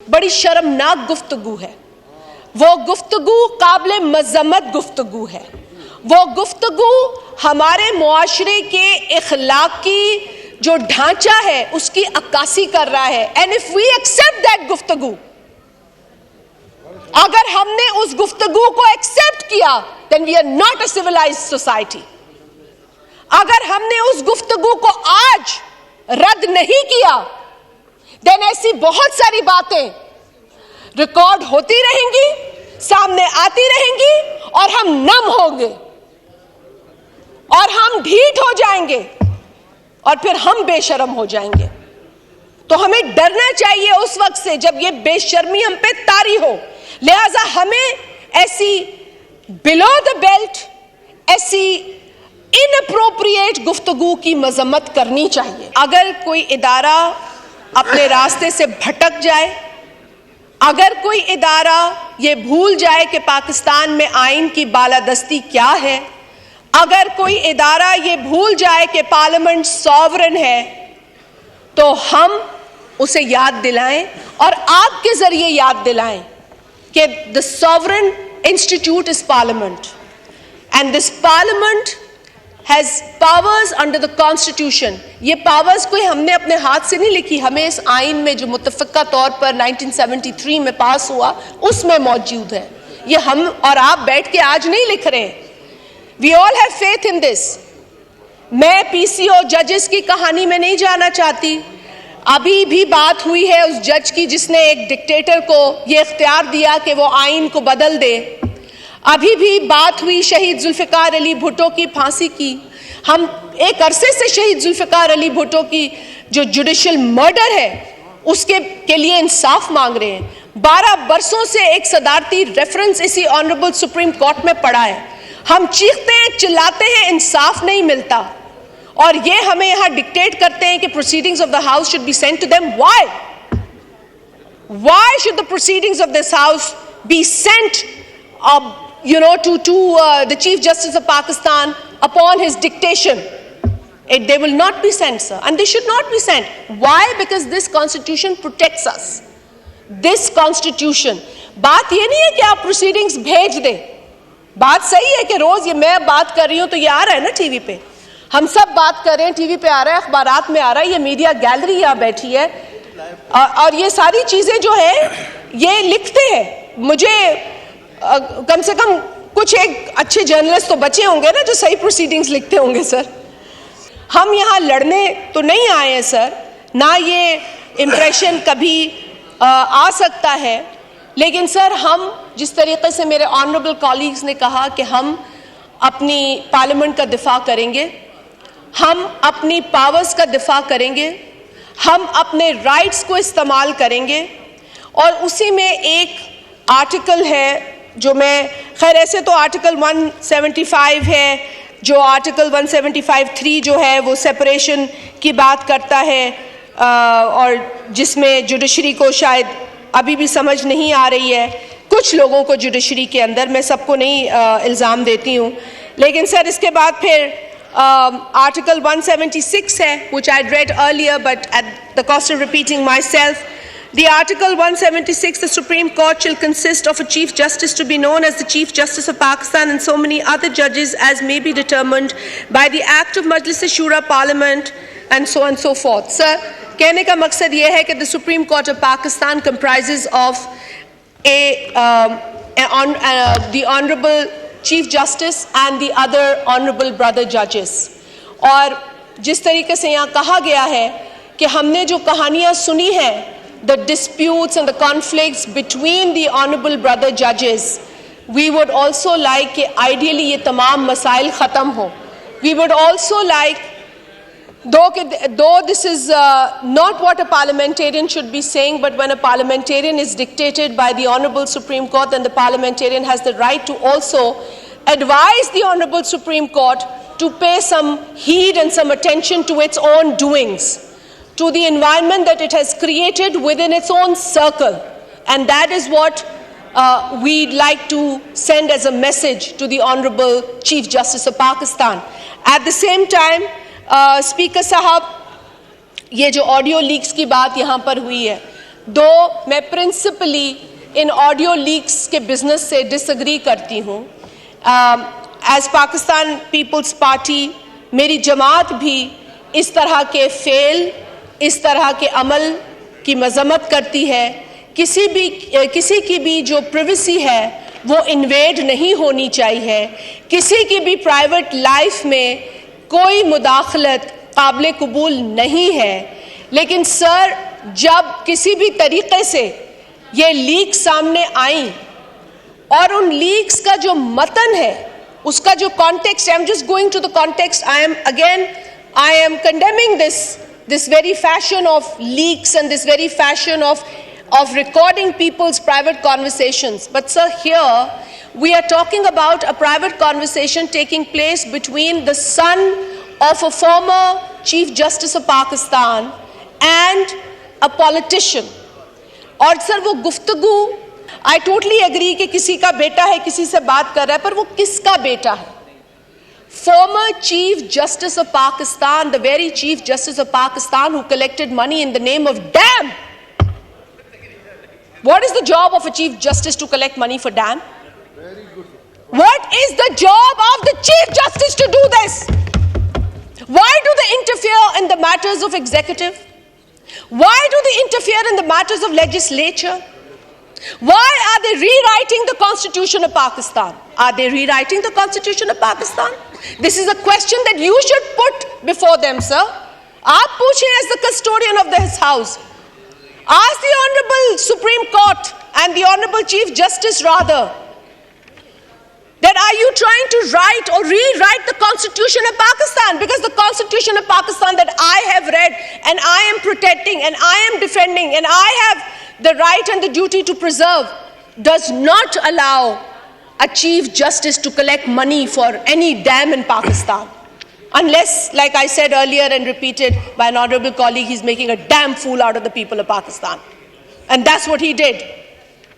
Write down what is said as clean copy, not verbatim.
बड़ी शर्मनाक गुफ्तगू है। वो गुफ्तगू काबिल मज़म्मत गुफ्तगू है। वो गुफ्तगू हमारे मुआशरे के इखलाकी जो ढांचा है उसकी अक्कासी कर रहा है। And if we accept that गुफ्तगू, अगर हमने उस गुफ्तगू को एक्सेप्ट किया, then we are not a civilised society. अगर हमने उस गुफ्तगू को आज रद्द नहीं किया, देन ऐसी बहुत सारी बातें रिकॉर्ड होती रहेंगी, सामने आती रहेंगी और हम नम होंगे और हम ढीठ हो जाएंगे और फिर हम बेशर्म हो जाएंगे। तो हमें डरना चाहिए उस वक्त से जब ये बेशर्मी हम पे तारी हो। लिहाजा हमें ऐसी बिलो द बेल्ट, ऐसी इनअप्रोप्रिएट गुफ्तगू की मजम्मत करनी चाहिए। अगर कोई इदारा अपने रास्ते से भटक जाए, अगर कोई इदारा ये भूल जाए कि पाकिस्तान में आइन की बालादस्ती क्या है, अगर कोई इदारा ये भूल जाए कि पार्लियामेंट सॉवरन है, तो हम उसे याद दिलाएं और आपके जरिए याद दिलाएं कि the sovereign institute is parliament and this parliament has powers under the constitution। ये पावर्स कोई हमने अपने हाथ से नहीं लिखी, हमें इस आइन में जो मुतफ़क्का तौर पर 1973 में पास हुआ उसमें मौजूद है। ये हम और आप बैठ के आज नहीं लिख रहे हैं। We all have faith in this। मैं पीसीओ जजेस की कहानी में नहीं जाना चाहती। अभी भी बात हुई है उस जज की जिसने एक डिक्टेटर को ये इख्तियार दिया कि वो आइन को बदल दे। अभी भी बात हुई शहीद जुल्फ़िकार अली भुट्टो की फांसी की। हम एक अरसे से शहीद जुल्फ़िकार अली भुट्टो की जो जुडिशल मर्डर है उसके के लिए इंसाफ मांग रहे हैं। 12 बरसों से एक सदारती रेफरेंस इसी ऑनरेबल सुप्रीम कोर्ट में पड़ा है। हम चीखते हैं, चिल्लाते हैं, इंसाफ नहीं मिलता और ये हमें यहां डिक्टेट करते हैं कि proceedings of the house should be sent to them. Why should the proceedings of this house be sent to the Chief Justice of Pakistan upon his dictation? They will not be sent, sir, and they should not be sent. Why? Because this constitution protects us. This constitution, बात ये नहीं है कि आप proceedings भेज दें। बात सही है कि रोज ये मैं बात कर रही हूं तो ये आ रहा है ना टीवी पे, हम सब बात कर रहे हैं, टीवी पे आ रहा है, अखबारात में आ रहा है, ये मीडिया गैलरी यहाँ बैठी है और ये सारी चीजें जो है ये लिखते हैं। मुझे कम से कम कुछ एक अच्छे जर्नलिस्ट तो बचे होंगे ना जो सही प्रोसीडिंग्स लिखते होंगे। सर, हम यहाँ लड़ने तो नहीं आए हैं सर, ना ये इम्प्रेशन कभी आ सकता है, लेकिन सर हम जिस तरीके से मेरे ऑनरेबल कॉलीग्स ने कहा कि हम अपनी पार्लियामेंट का दिफा करेंगे, हम अपनी पावर्स का दिफा करेंगे, हम अपने राइट्स को इस्तेमाल करेंगे और उसी में एक आर्टिकल है जो मैं, खैर ऐसे तो आर्टिकल 175 है, जो आर्टिकल 175(3) जो है वो सेपरेशन की बात करता है और जिसमें जुडिशरी को शायद अभी भी समझ नहीं आ रही है कुछ लोगों को जुडिशरी के अंदर। मैं सबको नहीं इल्ज़ाम देती हूँ, लेकिन सर इसके बाद फिर आर्टिकल 176 है, which I'd read earlier but at the cost of repeating myself। The Article 176, the Supreme Court shall consist of a Chief Justice to be known as the Chief Justice of Pakistan and so many other judges as may be determined by the Act of Majlis-e-Shura Parliament and so on and so forth. Sir, कहने का मकसद ये है कि the Supreme Court of Pakistan comprises of the Honorable Chief Justice and the other Honorable Brother Judges। और जिस तरीके से यहाँ कहा गया है कि हमने जो कहानियाँ सुनी हैं, the disputes and the conflicts between the honorable brother judges, we would also like कि ideally ये तमाम मसाइल ख़त्म हो। We would also like, though this is not what a parliamentarian should be saying, but when a parliamentarian is dictated by the Honorable Supreme Court, then the parliamentarian has the right to also advise the Honorable Supreme Court to pay some heed and some attention to its own doings, to the environment that it has created within its own circle. And that is what we'd like to send as a message to the Honorable Chief Justice of Pakistan. At the same time, Speaker Sahab, ये जो audio leaks की बात यहाँ पर हुई है, दो मैं प्रिंसिपली इन ऑडियो लीक्स के बिजनेस से डिसएग्री करती हूँ। एज पाकिस्तान पीपल्स पार्टी मेरी जमात भी इस तरह के फेल, इस तरह के अमल की मजम्मत करती है। किसी की भी जो प्रिवेसी है वो इन्वेड नहीं होनी चाहिए। किसी की भी प्राइवेट लाइफ में कोई मुदाखलत काबिल कबूल नहीं है। लेकिन सर, जब किसी भी तरीके से ये लीक सामने आई और उन लीक्स का जो मतन है, उसका जो context, I am just going to the context, I am condemning this very fashion of leaks and this very fashion of recording people's private conversations. But sir, here we are talking about a private conversation taking place between the son of a former Chief Justice of Pakistan and a politician. और sir वो गुफ्तगू, I totally agree कि किसी का बेटा है, किसी से बात कर रहा है, पर वो किसका बेटा है? Former Chief Justice of Pakistan, the very Chief Justice of Pakistan who collected money in the name of DAM. What is the job of a Chief Justice to collect money for DAM? What is the job of the Chief Justice to do this? Why do they interfere in the matters of executive? Why do they interfere in the matters of legislature? Why are they rewriting the Constitution of Pakistan? Are they rewriting the Constitution of Pakistan? This is a question that you should put before them, sir. आप पूछें as the custodian of this house. Ask the Honorable Supreme Court and the Honorable Chief Justice rather, that are you trying to write or rewrite the Constitution of Pakistan? Because the Constitution of Pakistan that I have read and I am protecting and I am defending and I have the right and the duty to preserve does not allow a Chief Justice to collect money for any dam in Pakistan. Unless, like I said earlier and repeated by an honorable colleague, he's making a damn fool out of the people of Pakistan. And that's what he did.